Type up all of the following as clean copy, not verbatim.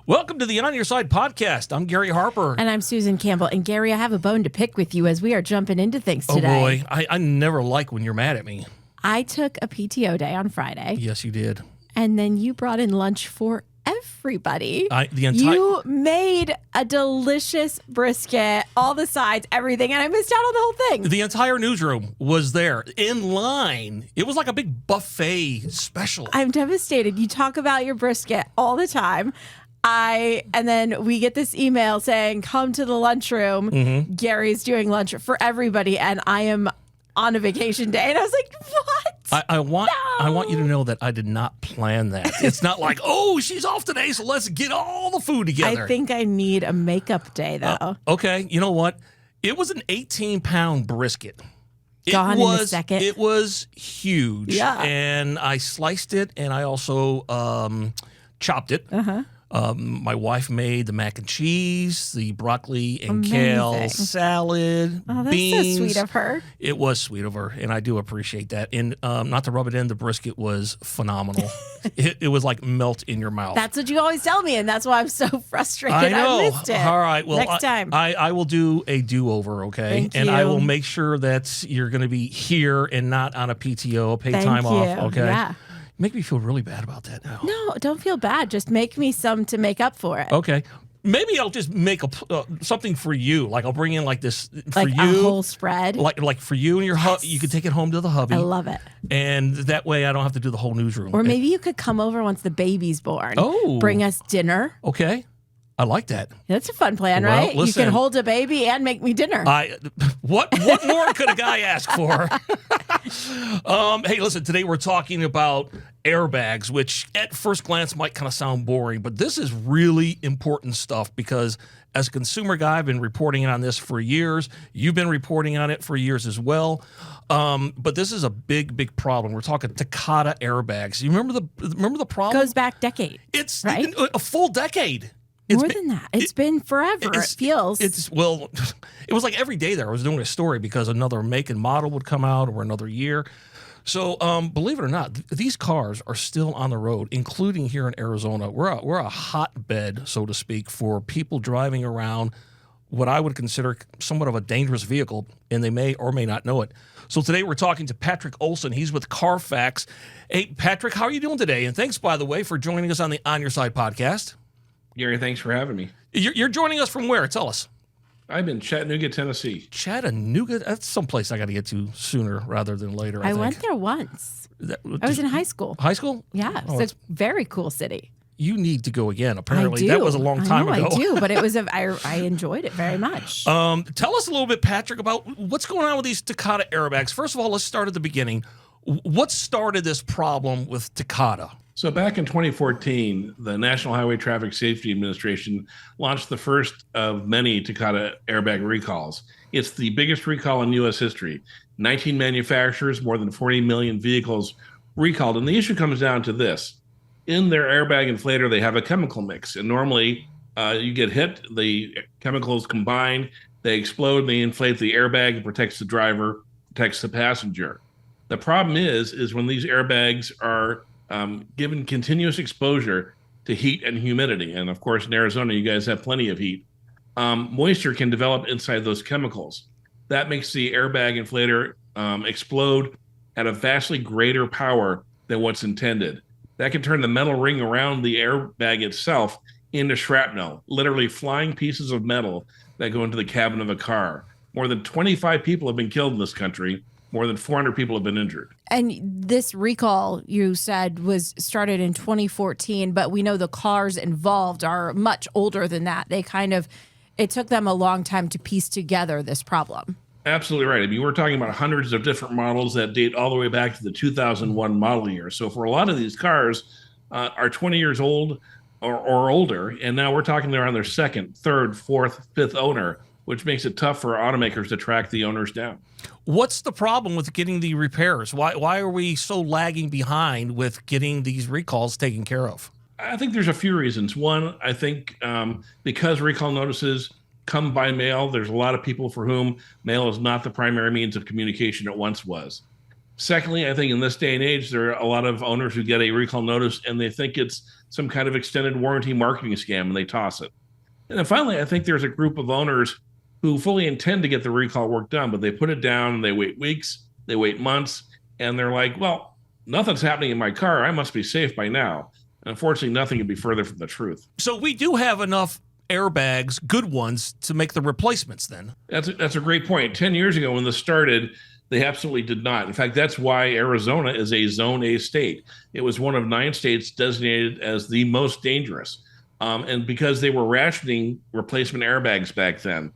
Welcome to the On Your Side podcast. I'm Gary Harper. And I'm Susan Campbell. And Gary, I have a bone to pick with you as we are jumping into things today. Oh boy, I never like when you're mad at me. I took a PTO day on Friday. Yes, you did. And then you brought in lunch for everybody. You made a delicious brisket, all the sides, everything, and I missed out on the whole thing. The entire newsroom was there in line. It was like a big buffet special. I'm devastated. You talk about your brisket all the time. And then we get this email saying, come to the lunchroom. Mm-hmm. Gary's doing lunch for everybody, and I am on a vacation day. And I was like, what? I want you to know that I did not plan that. It's not like, oh, she's off today, so let's get all the food together. I think I need a makeup day, though. Okay, you know what? It was an 18-pound brisket. Gone in a second. It was huge. Yeah. And I sliced it, and I also chopped it. Uh-huh. My wife made the mac and cheese, the broccoli and kale salad, that's beans. so sweet of her. It was sweet of her, and I do appreciate that. And not to rub it in, the brisket was phenomenal. it was like melt in your mouth. That's what you always tell me, and that's why I'm so frustrated. I know. I missed it. All right. Well, next time. I will do a do-over, okay? Thank and you. I will make sure that you're going to be here and not on a PTO, paid time off, okay? Yeah. Make me feel really bad about that now. No, don't feel bad. Just make me some to make up for it. Okay. Maybe I'll just make something for you. Like I'll bring in like this for like you. a whole spread. Like for you and your hubby. You can take it home to the hubby. I love it. And that way I don't have to do the whole newsroom. Or maybe you could come over once the baby's born. Oh. Bring us dinner. Okay. I like that. That's a fun plan, Well, right? listen, you can hold a baby and make me dinner. What more could a guy ask for? Hey, listen, today we're talking about airbags, which at first glance might kind of sound boring, but this is really important stuff because as a consumer guy, I've been reporting on this for years. You've been reporting on it for years as well. But this is a big problem. We're talking Takata airbags. You remember the problem? Goes back decade. It's right? a full decade. More than that. It's been forever, it feels. It was like every day there I was doing a story because another make and model would come out or another year. So believe it or not, these cars are still on the road, including here in Arizona. We're a hotbed, so to speak, for people driving around what I would consider somewhat of a dangerous vehicle, and they may or may not know it. So today we're talking to Patrick Olsen. He's with Carfax. Hey, Patrick, how are you doing today? And thanks, by the way, for joining us on the On Your Side podcast. Gary, thanks for having me. You're joining us from where? Tell us. I'm in Chattanooga, Tennessee. Chattanooga? That's someplace I got to get to sooner rather than later, I think. went there once. I was in high school. High school? Yeah. So it's a very cool city. You need to go again, apparently. I do. That was a long time ago. I do, but it was I enjoyed it very much. Tell us a little bit, Patrick, about what's going on with these Takata airbags. First of all, let's start at the beginning. What started this problem with Takata? So back in 2014, the National Highway Traffic Safety Administration launched the first of many Takata airbag recalls. It's the biggest recall in U.S. history. 19 manufacturers, more than 40 million vehicles recalled. And the issue comes down to this. In their airbag inflator, they have a chemical mix. And normally you get hit, the chemicals combine, they explode, they inflate the airbag, it protects the driver, protects the passenger. The problem is when these airbags are given continuous exposure to heat and humidity, and of course in Arizona you guys have plenty of heat, moisture can develop inside those chemicals. That makes the airbag inflator explode at a vastly greater power than what's intended. That can turn the metal ring around the airbag itself into shrapnel, literally flying pieces of metal that go into the cabin of a car. More than 25 people have been killed in this country. More than 400 people have been injured. And this recall, you said, was started in 2014, but we know the cars involved are much older than that. It took them a long time to piece together this problem. Absolutely right. I mean, we're talking about hundreds of different models that date all the way back to the 2001 model year. So for a lot of these cars are 20 years old or older, and now we're talking they're on their second, third, fourth, fifth owner, which makes it tough for automakers to track the owners down. What's the problem with getting the repairs? Why are we so lagging behind with getting these recalls taken care of? I think there's a few reasons. One, I think because recall notices come by mail, there's a lot of people for whom mail is not the primary means of communication it once was. Secondly, I think in this day and age, there are a lot of owners who get a recall notice and they think it's some kind of extended warranty marketing scam and they toss it. And then finally, I think there's a group of owners who fully intend to get the recall work done, but they put it down and they wait weeks, they wait months, and they're like, well, nothing's happening in my car. I must be safe by now. And unfortunately, nothing could be further from the truth. So we do have enough airbags, good ones, to make the replacements then. That's a great point. 10 years ago when this started, they absolutely did not. In fact, that's why Arizona is a Zone A state. It was one of 9 states designated as the most dangerous. And because they were rationing replacement airbags back then,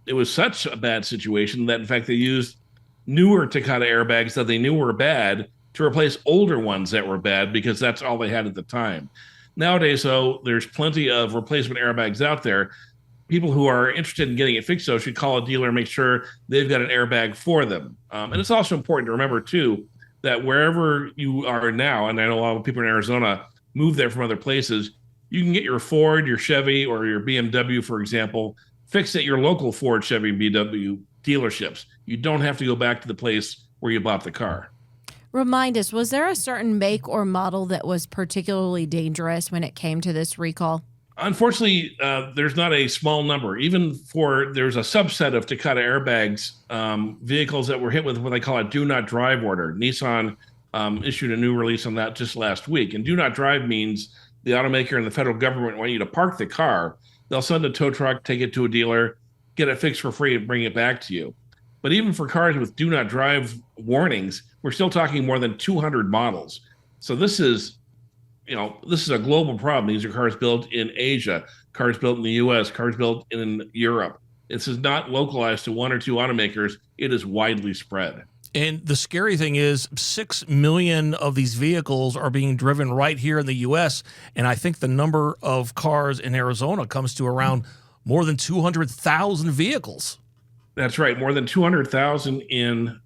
it was such a bad situation that, in fact, they used newer Takata airbags that they knew were bad to replace older ones that were bad because that's all they had at the time. Nowadays, though, there's plenty of replacement airbags out there. People who are interested in getting it fixed, though, should call a dealer and make sure they've got an airbag for them. And it's also important to remember, too, that wherever you are now, and I know a lot of people in Arizona move there from other places, you can get your Ford, your Chevy, or your BMW, for example, fixed at your local Ford, Chevy, and BMW dealerships. You don't have to go back to the place where you bought the car. Remind us, was there a certain make or model that was particularly dangerous when it came to this recall? Unfortunately, there's not a small number. There's a subset of Takata airbags, vehicles that were hit with what they call a do not drive order. Nissan issued a new release on that just last week. And do not drive means the automaker and the federal government want you to park the car. They'll send a tow truck, take it to a dealer, get it fixed for free, and bring it back to you. But even for cars with do not drive warnings, we're still talking more than 200 models. So this is a global problem. These are cars built in Asia, cars built in the US, cars built in Europe. This is not localized to 1 or 2 automakers. It is widely spread. And the scary thing is 6 million of these vehicles are being driven right here in the U.S., and I think the number of cars in Arizona comes to around more than 200,000 vehicles. That's right, more than 200,000 in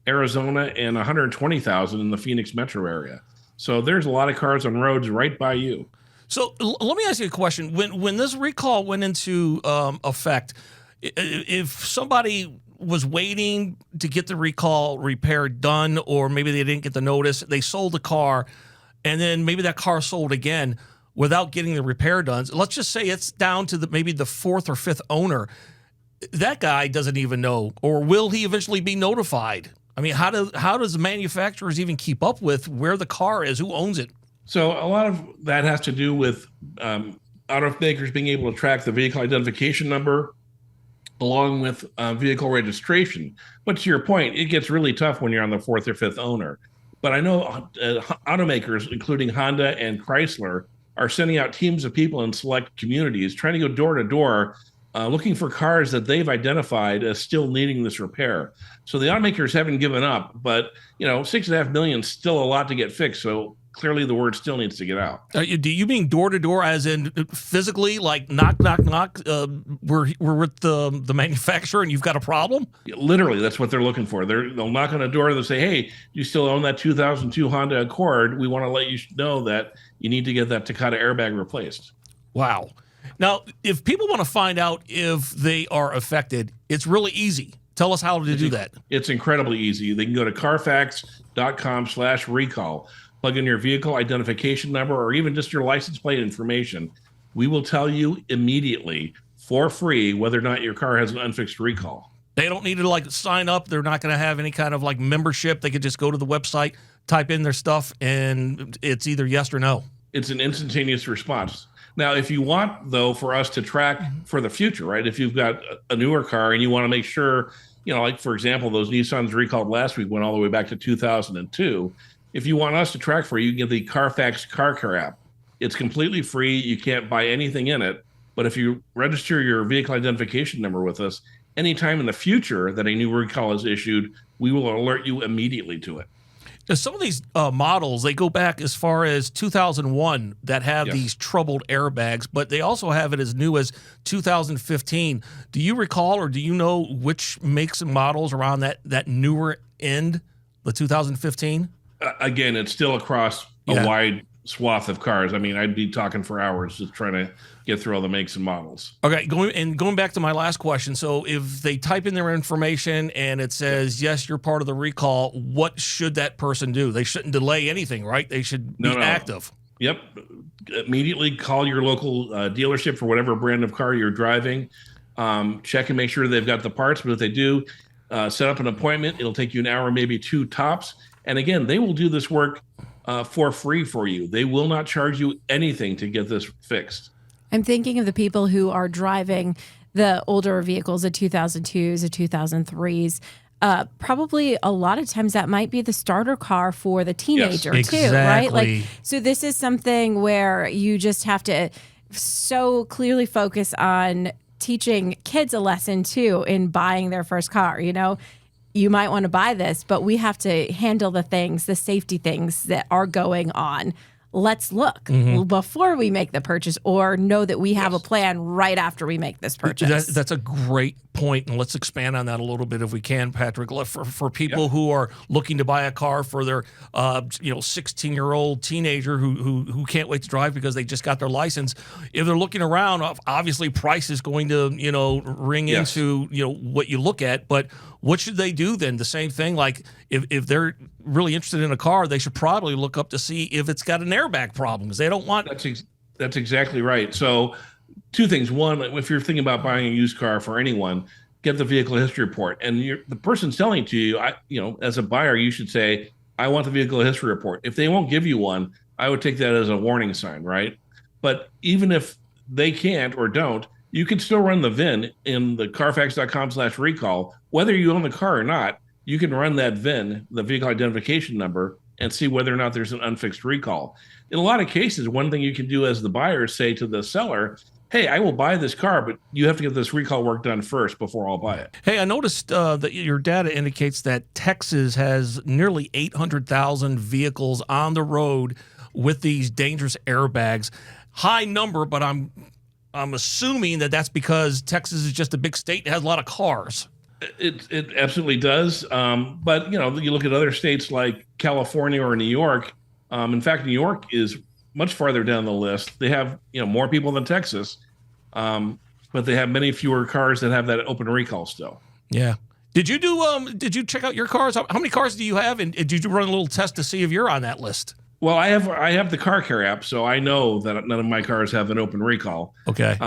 Arizona and 120,000 in the Phoenix metro area. So there's a lot of cars on roads right by you. So let me ask you a question. When this recall went into effect, if somebody was waiting to get the recall repair done, or maybe they didn't get the notice, they sold the car, and then maybe that car sold again without getting the repair done. Let's just say it's down to maybe the 4th or 5th owner. That guy doesn't even know, or will he eventually be notified? I mean, how does the manufacturers even keep up with where the car is, who owns it? So a lot of that has to do with automakers being able to track the vehicle identification number along with vehicle registration. But to your point, it gets really tough when you're on the 4th or 5th owner. But I know automakers, including Honda and Chrysler, are sending out teams of people in select communities trying to go door to door looking for cars that they've identified as still needing this repair. So the automakers haven't given up, but 6.5 million is still a lot to get fixed. So clearly the word still needs to get out. Do you mean door to door, as in physically, like knock, knock, knock? We're with the manufacturer, and you've got a problem? Literally, that's what they're looking for. They'll knock on a door. They'll say, "Hey, you still own that 2002 Honda Accord? We want to let you know that you need to get that Takata airbag replaced." Wow. Now, if people want to find out if they are affected, it's really easy. Tell us how to do that. It's incredibly easy. They can go to carfax.com/recall. Plug in your vehicle identification number or even just your license plate information. We will tell you immediately for free whether or not your car has an unfixed recall. They don't need to sign up. They're not going to have any kind of membership. They could just go to the website, type in their stuff, and it's either yes or no. It's an instantaneous response. Now, if you want, though, for us to track for the future, right? If you've got a newer car and you want to make sure, for example, those Nissans recalled last week went all the way back to 2002. If you want us to track for you, you can get the Carfax Car Care app. It's completely free. You can't buy anything in it. But if you register your vehicle identification number with us, anytime in the future that a new recall is issued, we will alert you immediately to it. Some of these models, they go back as far as 2001 that have these troubled airbags, but they also have it as new as 2015. Do you recall, or do you know which makes and models around that newer end, the 2015? Again, it's still across a wide swath of cars. I mean, I'd be talking for hours just trying to get through all the makes and models. Okay, going back to my last question. So if they type in their information and it says, yes, you're part of the recall, what should that person do? They shouldn't delay anything, right? They should be active. Yep. Immediately call your local dealership for whatever brand of car you're driving. Check and make sure they've got the parts. But if they do, set up an appointment. It'll take you an hour, maybe two tops. And again, they will do this work for free for you. They will not charge you anything to get this fixed. I'm thinking of the people who are driving the older vehicles, the 2002s, the 2003s. Probably a lot of times that might be the starter car for the teenager too, right? Like, so this is something where you just have to so clearly focus on teaching kids a lesson too in buying their first car. You know, you might want to buy this, but we have to handle the things, the safety things that are going on. Let's look before we make the purchase, or know that we have a plan right after we make this purchase. That's a great point, and let's expand on that a little bit if we can, Patrick. For people who are looking to buy a car for their 16-year-old teenager who can't wait to drive because they just got their license, if they're looking around, obviously price is going to ring into what you look at, but what should they do then? The same thing, like if they're really interested in a car, they should probably look up to see if it's got an airbag problem, because they don't want. That's exactly right. So, two things. One, if you're thinking about buying a used car for anyone, get the vehicle history report. And the person selling it to you, as a buyer, you should say, "I want the vehicle history report." If they won't give you one, I would take that as a warning sign, right? But even if they can't or don't, you can still run the VIN in the Carfax.com/recall, whether you own the car or not. You can run that VIN, the vehicle identification number, and see whether or not there's an unfixed recall. In a lot of cases, one thing you can do as the buyer is say to the seller, "Hey, I will buy this car, but you have to get this recall work done first before I'll buy it." Hey, I noticed that your data indicates that Texas has nearly 800,000 vehicles on the road with these dangerous airbags. High number, but I'm assuming that that's because Texas is just a big state that has a lot of cars. It absolutely does. But you look at other states like California or New York. In fact, New York is much farther down the list. They have more people than Texas, but they have many fewer cars that have that open recall still. Yeah. Did you check out your cars? How many cars do you have? And did you run a little test to see if you're on that list? Well, I have the Car Care app, so I know that none of my cars have an open recall. Okay.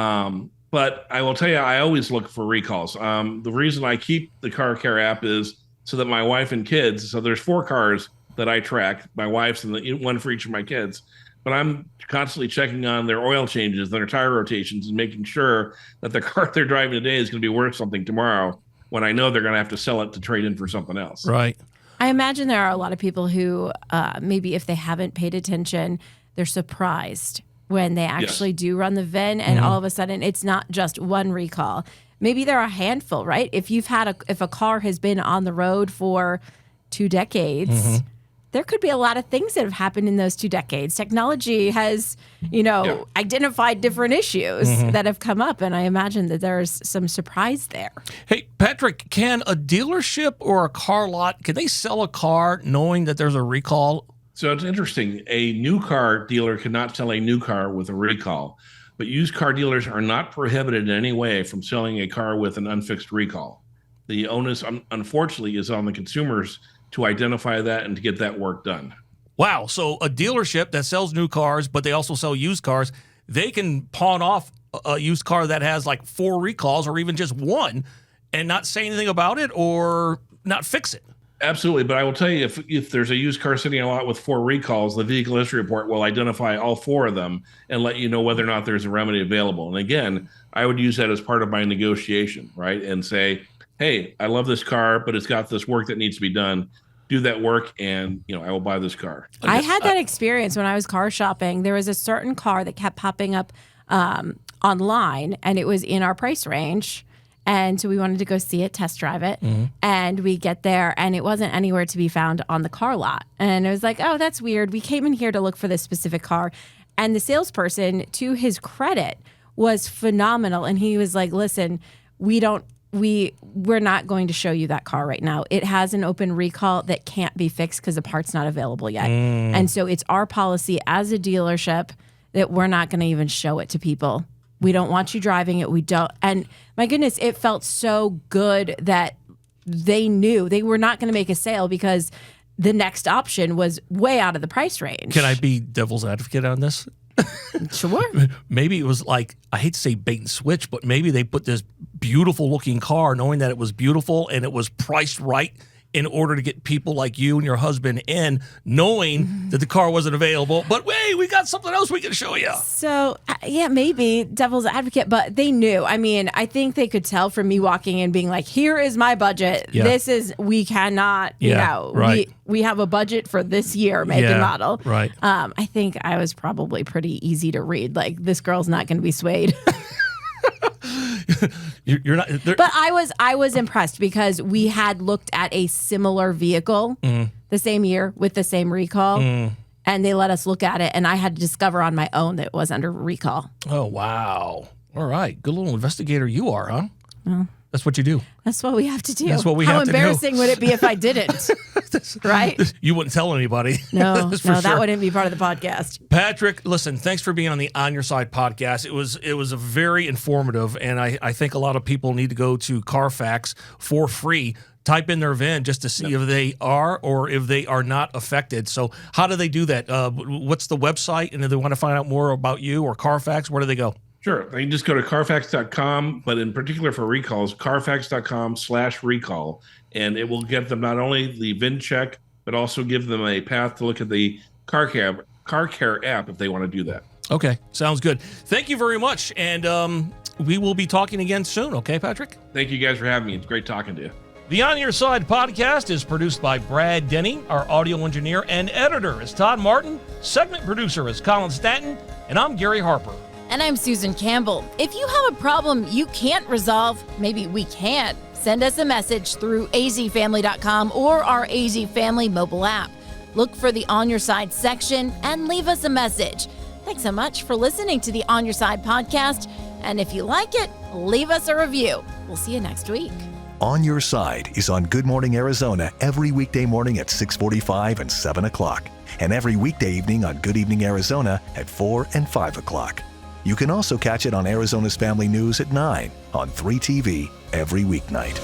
But I will tell you, I always look for recalls. The reason I keep the Car Care app is so that my wife and kids, so there's 4 cars that I track, my wife's and one for each of my kids, but I'm constantly checking on their oil changes, their tire rotations, and making sure that the car they're driving today is going to be worth something tomorrow when I know they're going to have to sell it to trade in for something else. Right. I imagine there are a lot of people who maybe if they haven't paid attention, they're surprised when they actually do run the VIN, and all of a sudden it's not just one recall. Maybe there are a handful, right? If if a car has been on the road for 2 decades, there could be a lot of things that have happened in those 2 decades. Technology has, identified different issues that have come up, and I imagine that there's some surprise there. Hey, Patrick, can a dealership or a car lot, can they sell a car knowing that there's a recall? So it's interesting. A new car dealer cannot sell a new car with a recall, but used car dealers are not prohibited in any way from selling a car with an unfixed recall. The onus, unfortunately, is on the consumers to identify that and to get that work done. Wow. So a dealership that sells new cars, but they also sell used cars, they can pawn off a used car that has like 4 recalls or even just 1 and not say anything about it or not fix it. Absolutely. But I will tell you, if there's a used car sitting in a lot with 4 recalls, the vehicle history report will identify all 4 of them and let you know whether or not there's a remedy available. And again, I would use that as part of my negotiation, right? And say, hey, I love this car, but it's got this work that needs to be done. Do that work, and I will buy this car. I had that experience when I was car shopping. There was a certain car that kept popping up online, and it was in our price range. And so we wanted to go see it, test drive it. And we get there, and it wasn't anywhere to be found on the car lot. And it was like, oh, that's weird. We came in here to look for this specific car. And the salesperson, to his credit, was phenomenal. And he was like, listen, we don't we're not going to show you that car right now. It has an open recall that can't be fixed because the part's not available yet. And so it's our policy as a dealership that we're not going to even show it to people. We don't want you driving it. We don't. And my goodness, it felt so good that they knew they were not going to make a sale because the next option was way out of the price range. Can I be devil's advocate on this? Sure. Maybe it was like, I hate to say bait and switch, but maybe they put this beautiful looking car knowing that it was beautiful and it was priced right in order to get people like you and your husband in, knowing that the car wasn't available. But wait, we got something else we can show you. So, yeah, maybe devil's advocate, but they knew. I mean, I think they could tell from me walking in being like, here is my budget. Yeah. This is, we cannot, right. we have a budget for this year, make and model. Right. I think I was probably pretty easy to read. Like, this girl's not going to be swayed. You're not. But I was impressed because we had looked at a similar vehicle the same year with the same recall, and they let us look at it, and I had to discover on my own that it was under recall. Oh, wow. All right. Good little investigator you are, huh? Well, that's what you do. That's what we have to do. That's what we How have to do. How embarrassing would it be if I didn't? Right? You wouldn't tell anybody. No, sure. That wouldn't be part of the podcast. Patrick, listen, thanks for being on the On Your Side podcast. It was a very informative, and I think a lot of people need to go to Carfax for free, type in their VIN just to see if they are or if they are not affected. So how do they do that? What's the website? And if they want to find out more about you or Carfax, where do they go? Sure. They can just go to Carfax.com, but in particular for recalls, Carfax.com/recall. And it will get them not only the VIN check, but also give them a path to look at the Car Care app if they want to do that. Okay. Sounds good. Thank you very much. And we will be talking again soon. Okay, Patrick? Thank you guys for having me. It's great talking to you. The On Your Side podcast is produced by Brad Denny. Our audio engineer and editor is Todd Martin. Segment producer is Colin Stanton. And I'm Gary Harper. And I'm Susan Campbell. If you have a problem you can't resolve, maybe we can, send us a message through azfamily.com or our AZ Family mobile app. Look for the On Your Side section and leave us a message. Thanks so much for listening to the On Your Side podcast. And if you like it, leave us a review. We'll see you next week. On Your Side is on Good Morning Arizona every weekday morning at 6:45 and 7 o'clock, and every weekday evening on Good Evening Arizona at 4 and 5 o'clock. You can also catch it on Arizona's Family News at 9 on 3TV every weeknight.